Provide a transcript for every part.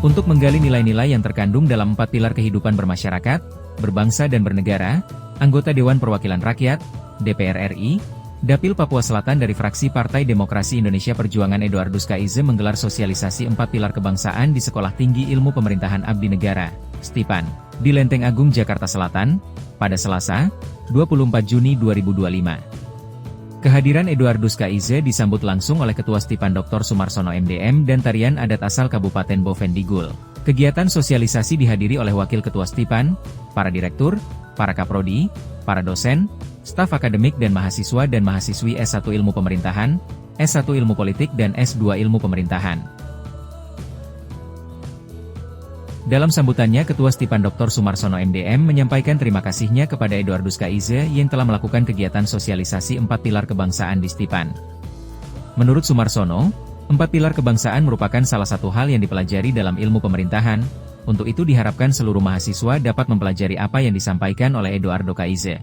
Untuk menggali nilai-nilai yang terkandung dalam 4 pilar kehidupan bermasyarakat, berbangsa dan bernegara, anggota Dewan Perwakilan Rakyat, DPR RI, Dapil Papua Selatan dari fraksi Partai Demokrasi Indonesia Perjuangan Eduardus Kaize menggelar sosialisasi 4 pilar kebangsaan di Sekolah Tinggi Ilmu Pemerintahan Abdi Negara, STIPAN, di Lenteng Agung, Jakarta Selatan, pada Selasa, 24 Juni 2025. Kehadiran Eduardus Kaize disambut langsung oleh Ketua STIPAN Dr. Sumarsono MDM dan tarian adat asal Kabupaten Bovendigul. Kegiatan sosialisasi dihadiri oleh Wakil Ketua STIPAN, para direktur, para kaprodi, para dosen, staf akademik dan mahasiswi S1 Ilmu Pemerintahan, S1 Ilmu Politik dan S2 Ilmu Pemerintahan. Dalam sambutannya, Ketua STIPAN Dr. Sumarsono MDM menyampaikan terima kasihnya kepada Eduardus Kaize yang telah melakukan kegiatan sosialisasi 4 pilar kebangsaan di STIPAN. Menurut Sumarsono, 4 pilar kebangsaan merupakan salah satu hal yang dipelajari dalam ilmu pemerintahan, untuk itu diharapkan seluruh mahasiswa dapat mempelajari apa yang disampaikan oleh Eduardus Kaize.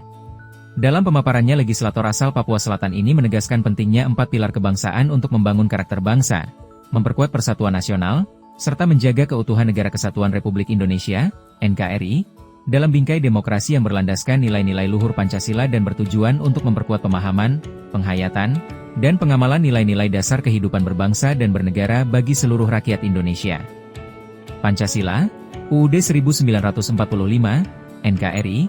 Dalam pemaparannya, legislator asal Papua Selatan ini menegaskan pentingnya 4 pilar kebangsaan untuk membangun karakter bangsa, memperkuat persatuan nasional, serta menjaga keutuhan Negara Kesatuan Republik Indonesia, NKRI, dalam bingkai demokrasi yang berlandaskan nilai-nilai luhur Pancasila dan bertujuan untuk memperkuat pemahaman, penghayatan, dan pengamalan nilai-nilai dasar kehidupan berbangsa dan bernegara bagi seluruh rakyat Indonesia. Pancasila, UUD 1945, NKRI,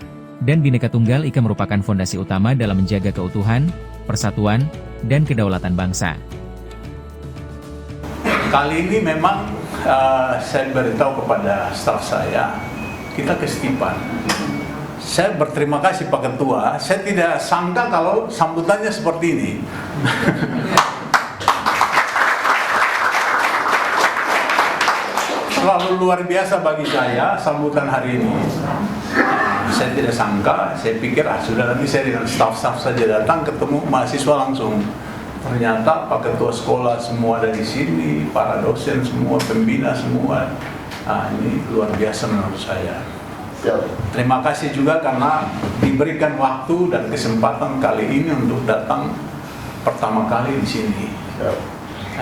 dan Bhinneka Tunggal Ika merupakan fondasi utama dalam menjaga keutuhan, persatuan, dan kedaulatan bangsa. Kali ini memang saya beritahu kepada staf saya, kita ke STIPAN. Saya berterima kasih Pak Ketua, saya tidak sangka kalau sambutannya seperti ini. Terlalu luar biasa bagi saya sambutan hari ini. Saya tidak sangka, saya pikir sudah nanti saya dengan staf-staf saja datang ketemu mahasiswa langsung. Ternyata Pak Ketua sekolah semua dari sini, para dosen semua, pembina semua. Ini luar biasa menurut saya. Terima kasih juga karena diberikan waktu dan kesempatan kali ini untuk datang pertama kali di sini.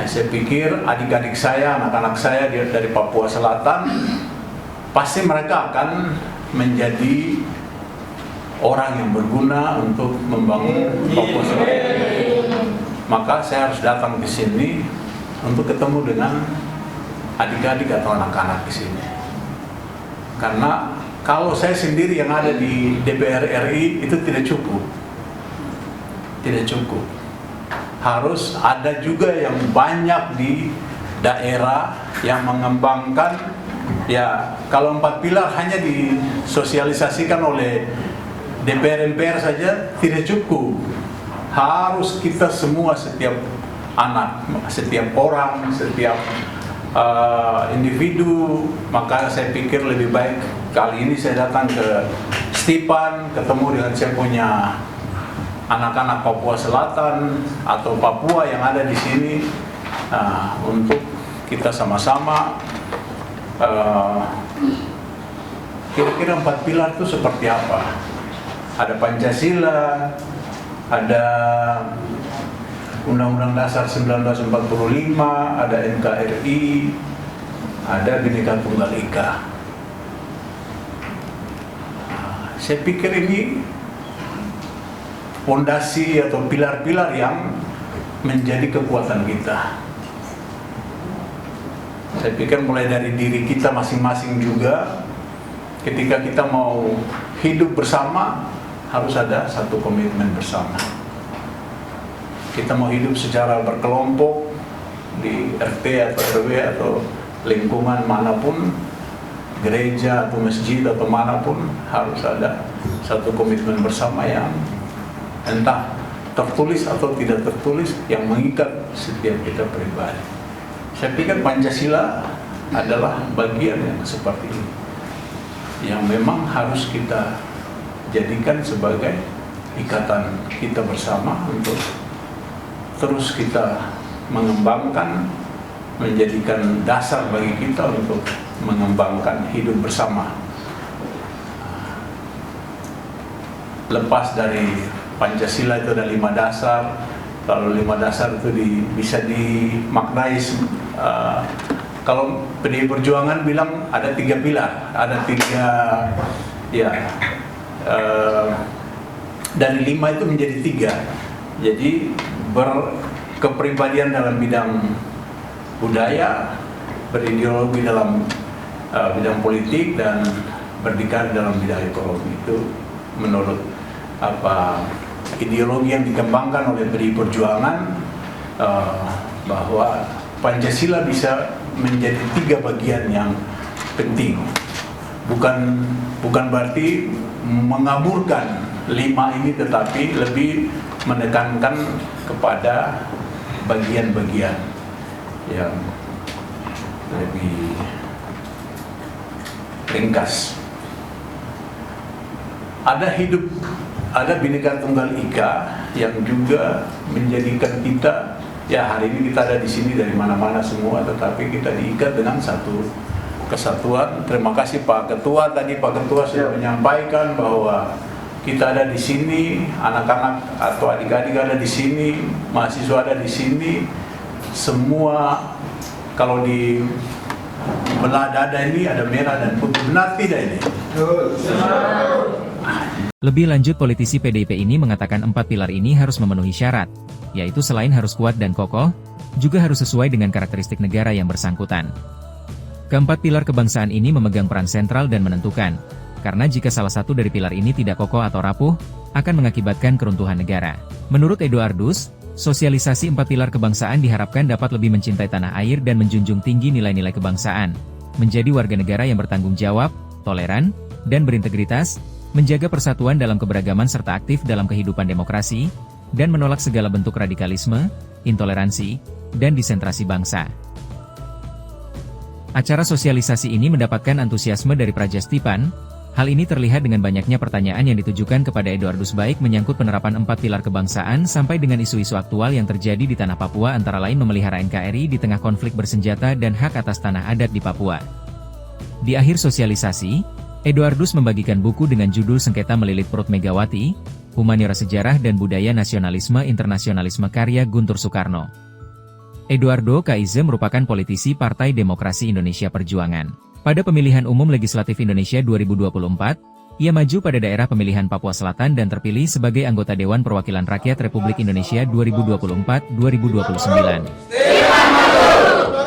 Saya pikir adik-adik saya, anak-anak saya dari Papua Selatan, pasti mereka akan menjadi orang yang berguna untuk membangun Papua Selatan. Maka saya harus datang ke sini untuk ketemu dengan adik-adik atau anak-anak di sini. Karena kalau saya sendiri yang ada di DPR RI itu tidak cukup. Tidak cukup. Harus ada juga yang banyak di daerah yang mengembangkan. Ya, kalau 4 pilar hanya disosialisasikan oleh DPR-MPR saja tidak cukup. Harus kita semua, setiap anak, setiap orang, setiap individu. Maka saya pikir lebih baik kali ini saya datang ke STIPAN, ketemu dengan saya punya anak-anak Papua Selatan atau Papua yang ada di sini, untuk kita sama-sama kira-kira 4 pilar itu seperti apa. Ada Pancasila, ada Undang-Undang Dasar 1945, ada NKRI, ada Bhinneka Tunggal Ika. Saya pikir ini fondasi atau pilar-pilar yang menjadi kekuatan kita. Saya pikir mulai dari diri kita masing-masing juga, ketika kita mau hidup bersama, harus ada satu komitmen bersama. Kita mau hidup secara berkelompok di RT atau RW atau lingkungan manapun, gereja atau masjid atau manapun, harus ada satu komitmen bersama yang entah tertulis atau tidak tertulis, yang mengikat setiap kita pribadi. Saya pikir Pancasila adalah bagian yang seperti ini, yang memang harus kita jadikan sebagai ikatan kita bersama untuk terus kita mengembangkan, menjadikan dasar bagi kita untuk mengembangkan hidup bersama. Lepas dari Pancasila itu ada 5 dasar, lalu 5 dasar itu bisa dimaknai kalau PDI Perjuangan bilang ada 3 pilar, ada 3 ya dari 5 itu menjadi 3. Jadi berkepribadian dalam bidang budaya, berideologi dalam bidang politik, dan berdikari dalam bidang ekonomi. Itu menurut ideologi yang dikembangkan oleh PDI Perjuangan, bahwa Pancasila bisa menjadi 3 bagian yang penting. Bukan berarti mengaburkan 5 ini, tetapi lebih menekankan kepada bagian-bagian yang lebih ringkas. Ada Bhinneka Tunggal Ika yang juga menjadikan kita, ya hari ini kita ada di sini dari mana-mana semua, tetapi kita diikat dengan satu kesatuan. Terima kasih Pak Ketua, tadi Pak Ketua sudah menyampaikan bahwa kita ada di sini, anak-anak atau adik-adik ada di sini, mahasiswa ada di sini, semua kalau di belah dada ini ada merah dan putih, benar tidak ini? Lebih lanjut, politisi PDIP ini mengatakan 4 pilar ini harus memenuhi syarat, yaitu selain harus kuat dan kokoh, juga harus sesuai dengan karakteristik negara yang bersangkutan. Keempat pilar kebangsaan ini memegang peran sentral dan menentukan, karena jika salah satu dari pilar ini tidak kokoh atau rapuh, akan mengakibatkan keruntuhan negara. Menurut Eduardus, sosialisasi 4 pilar kebangsaan diharapkan dapat lebih mencintai tanah air dan menjunjung tinggi nilai-nilai kebangsaan, menjadi warga negara yang bertanggung jawab, toleran, dan berintegritas, menjaga persatuan dalam keberagaman serta aktif dalam kehidupan demokrasi, dan menolak segala bentuk radikalisme, intoleransi, dan disentrasi bangsa. Acara sosialisasi ini mendapatkan antusiasme dari Prajastipan. Hal ini terlihat dengan banyaknya pertanyaan yang ditujukan kepada Eduardus, baik menyangkut penerapan 4 pilar kebangsaan sampai dengan isu-isu aktual yang terjadi di tanah Papua, antara lain memelihara NKRI di tengah konflik bersenjata dan hak atas tanah adat di Papua. Di akhir sosialisasi, Eduardus membagikan buku dengan judul Sengketa Melilit Perut Megawati, Humaniora Sejarah dan Budaya Nasionalisme Internasionalisme karya Guntur Soekarno. Eduardo Kaize merupakan politisi Partai Demokrasi Indonesia Perjuangan. Pada pemilihan umum legislatif Indonesia 2024, ia maju pada daerah pemilihan Papua Selatan dan terpilih sebagai anggota Dewan Perwakilan Rakyat Republik Indonesia 2024-2029.